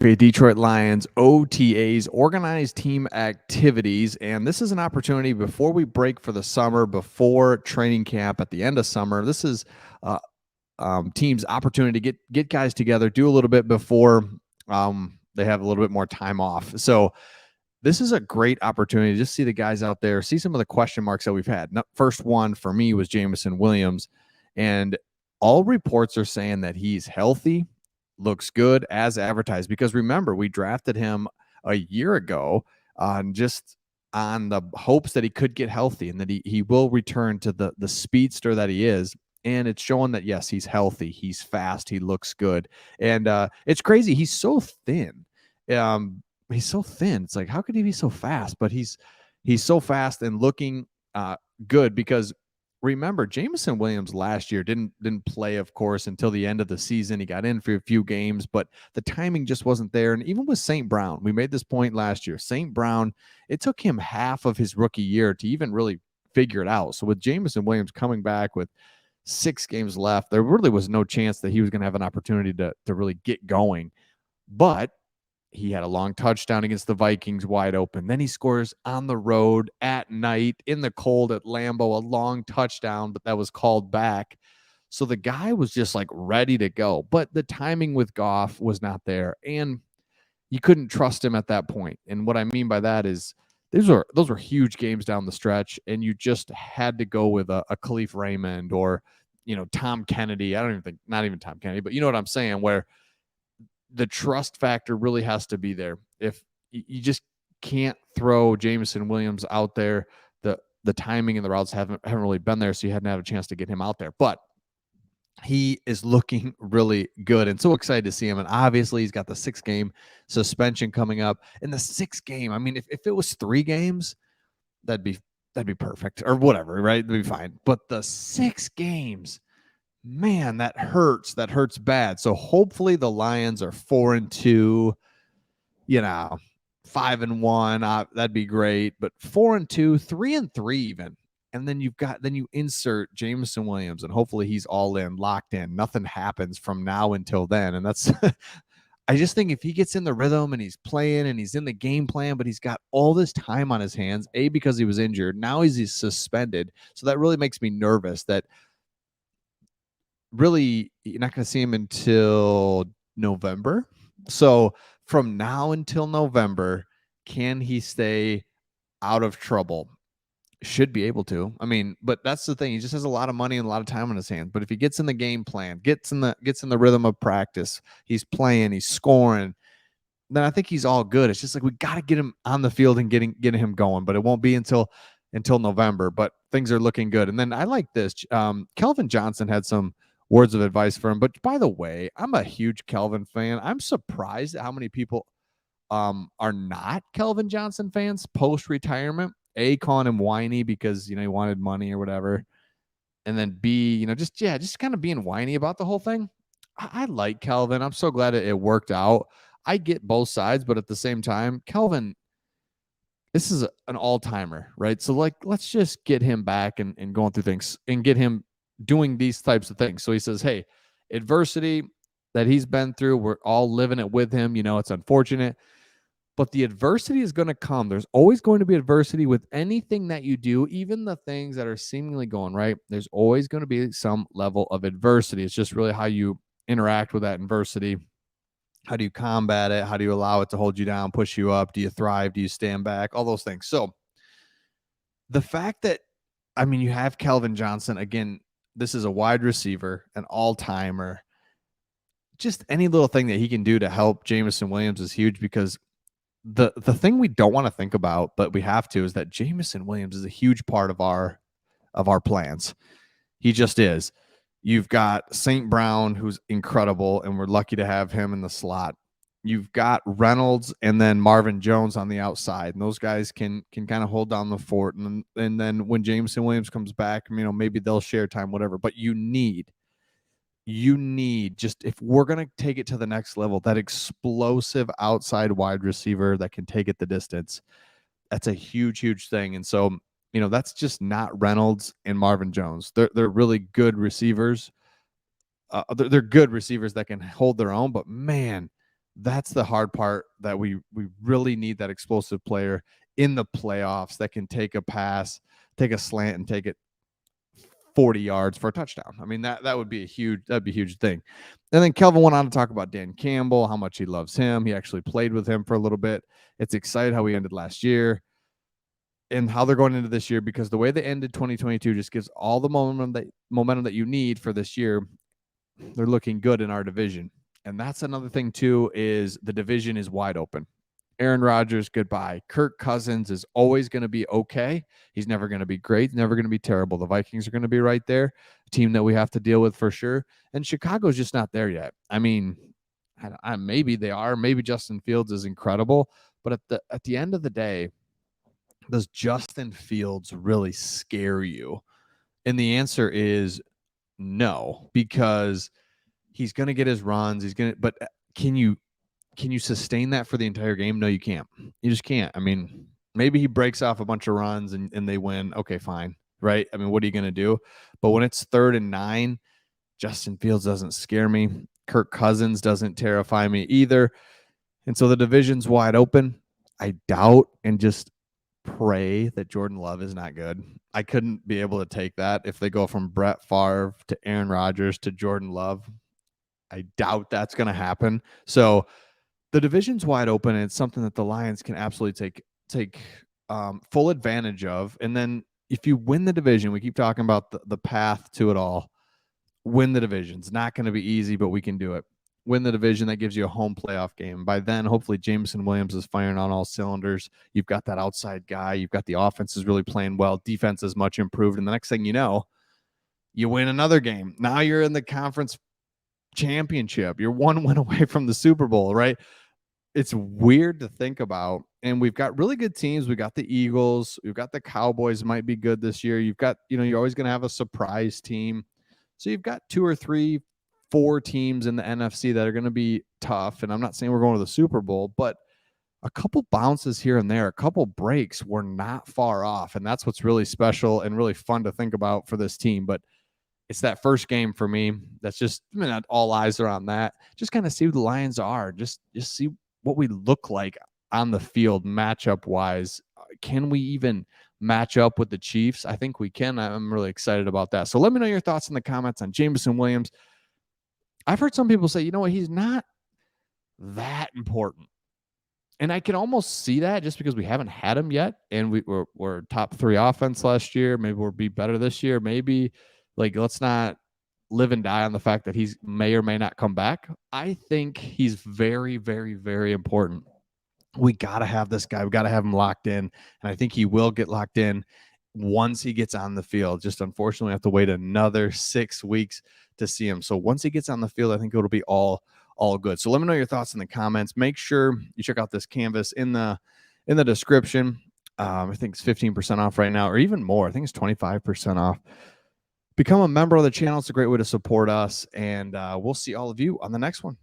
The Detroit Lions OTAs, organized team activities. And this is an opportunity before we break for the summer, before training camp at the end of summer. This is team's opportunity to get guys together, do a little bit before they have a little bit more time off. So this is a great opportunity to just see the guys out there, see some of the question marks that we've had. First one for me was Jameson Williams, and all reports are saying that he's healthy, looks good as advertised. Because remember, we drafted him a year ago just on the hopes that he could get healthy and that he will return to the speedster that he is. And it's showing that, yes, he's healthy, he's fast, he looks good. And it's crazy. He's so thin. He's so thin. It's like, how could he be so fast? But he's so fast and looking good. Because remember, Jameson Williams last year didn't play, of course, until the end of the season. He got in for a few games, but the timing just wasn't there. And even with St. Brown, we made this point last year. St. Brown, it took him half of his rookie year to even really figure it out. So with Jameson Williams coming back with 6 games left, there really was no chance that he was going to have an opportunity to really get going. But he had a long touchdown against the Vikings, wide open. Then he scores on the road at night in the cold at Lambeau, a long touchdown, but that was called back. So the guy was just like ready to go. But the timing with Goff was not there, and you couldn't trust him at that point. And what I mean by that is those were huge games down the stretch, and you just had to go with a Khalif Raymond or Tom Kennedy. I don't even think, not even Tom Kennedy, but you know what I'm saying, where the trust factor really has to be there. If you just can't throw Jameson Williams out there, the timing and the routes haven't really been there, so you hadn't had a chance to get him out there. But he is looking really good, and so excited to see him. And obviously, he's got the 6-game suspension coming up. In the 6th game, I mean, if it was 3 games, that'd be perfect, or whatever, right? That'd be fine. But the 6 games, man, that hurts. That hurts bad. So hopefully the Lions are 4-2, 5-1. That'd be great. But 4-2, 3-3 even. And then you insert Jameson Williams, and hopefully he's all in, locked in. Nothing happens from now until then. And that's I just think if he gets in the rhythm and he's playing and he's in the game plan, but he's got all this time on his hands, because he was injured. Now he's suspended. So that really makes me nervous that really you're not going to see him until November. So from now until November, can he stay out of trouble? Should be able to. I mean, but that's the thing. He just has a lot of money and a lot of time on his hands. But if he gets in the game plan, gets in the rhythm of practice, he's playing, he's scoring, then I think he's all good. It's just like we got to get him on the field and getting him going. But it won't be until November. But things are looking good. And then I like this. Kelvin Johnson had some words of advice for him. But by the way, I'm a huge Kelvin fan. I'm surprised at how many people are not Kelvin Johnson fans post-retirement. A, calling him whiny because, he wanted money or whatever. And then B, just kind of being whiny about the whole thing. I like Kelvin. I'm so glad it worked out. I get both sides, but at the same time, Kelvin, this is an all-timer, right? So, let's just get him back and going through things and get him doing these types of things. So he says, hey, adversity that he's been through, we're all living it with him. It's unfortunate, but the adversity is going to come. There's always going to be adversity with anything that you do, even the things that are seemingly going right. There's always going to be some level of adversity. It's just really how you interact with that adversity. How do you combat it? How do you allow it to hold you down, push you up? Do you thrive? Do you stand back? All those things. So the fact that, you have Kelvin Johnson, again, this is a wide receiver, an all-timer. Just any little thing that he can do to help Jameson Williams is huge, because the thing we don't want to think about, but we have to, is that Jameson Williams is a huge part of our plans. He just is. You've got St. Brown, who's incredible, and we're lucky to have him in the slot. You've got Reynolds and then Marvin Jones on the outside, and those guys can kind of hold down the fort. And then when Jameson Williams comes back, maybe they'll share time, whatever. But you need just, if we're going to take it to the next level, that explosive outside wide receiver that can take it the distance. That's a huge thing. And so, that's just not Reynolds and Marvin Jones. They're really good receivers. They're good receivers that can hold their own, but man, That's the hard part, that we really need that explosive player in the playoffs that can take a pass, take a slant, and take it 40 yards for a touchdown. I mean, that would be that'd be a huge thing. And then Kelvin went on to talk about Dan Campbell, how much he loves him. He actually played with him for a little bit. It's exciting how we ended last year and how they're going into this year, because the way they ended 2022 just gives all the momentum that you need for this year. They're looking good in our division. And that's another thing too, is the division is wide open. Aaron Rodgers, goodbye. Kirk Cousins is always going to be okay. He's never going to be great, never going to be terrible. The Vikings are going to be right there, a team that we have to deal with for sure. And Chicago's just not there yet. I mean, maybe they are. Maybe Justin Fields is incredible, but at the end of the day, does Justin Fields really scare you? And the answer is no, because he's going to get his runs. But can you sustain that for the entire game? No, you can't. You just can't. I mean, maybe he breaks off a bunch of runs and they win. Okay, fine. Right. I mean, what are you going to do? But when it's 3rd and 9, Justin Fields doesn't scare me. Kirk Cousins doesn't terrify me either. And so the division's wide open. I doubt and just pray that Jordan Love is not good. I couldn't be able to take that if they go from Brett Favre to Aaron Rodgers to Jordan Love. I doubt that's going to happen. So the division's wide open, and it's something that the Lions can absolutely take full advantage of. And then if you win the division, we keep talking about the path to it all. Win the division. It's not going to be easy, but we can do it. Win the division. That gives you a home playoff game. By then, hopefully, Jameson Williams is firing on all cylinders. You've got that outside guy. You've got the offense is really playing well. Defense is much improved. And the next thing you know, you win another game. Now you're in the conference championship. You're one win away from the Super Bowl, right? It's weird to think about. And we've got really good teams. We got the Eagles. We've got the Cowboys might be good this year. You've got, you're always going to have a surprise team. So you've got 2 or 3, 4 teams in the NFC that are going to be tough. And I'm not saying we're going to the Super Bowl, but a couple bounces here and there, a couple breaks, we're not far off. And that's what's really special and really fun to think about for this team. But it's that first game for me. That's just, not all eyes are on that. Just kind of see who the Lions are. Just see what we look like on the field matchup wise. Can we even match up with the Chiefs? I think we can. I'm really excited about that. So let me know your thoughts in the comments on Jameson Williams. I've heard some people say, you know what, he's not that important. And I can almost see that just because we haven't had him yet. And we're top 3 offense last year. Maybe we'll be better this year. Maybe, like, let's not live and die on the fact that he's may or may not come back. I think he's very, very, very important. We got to have this guy. We got to have him locked in. And I think he will get locked in once he gets on the field. Just unfortunately, we have to wait another 6 weeks to see him. So once he gets on the field, I think it'll be all good. So let me know your thoughts in the comments. Make sure you check out this canvas in the description. I think it's 15% off right now, or even more. I think it's 25% off. Become a member of the channel. It's a great way to support us. And we'll see all of you on the next one.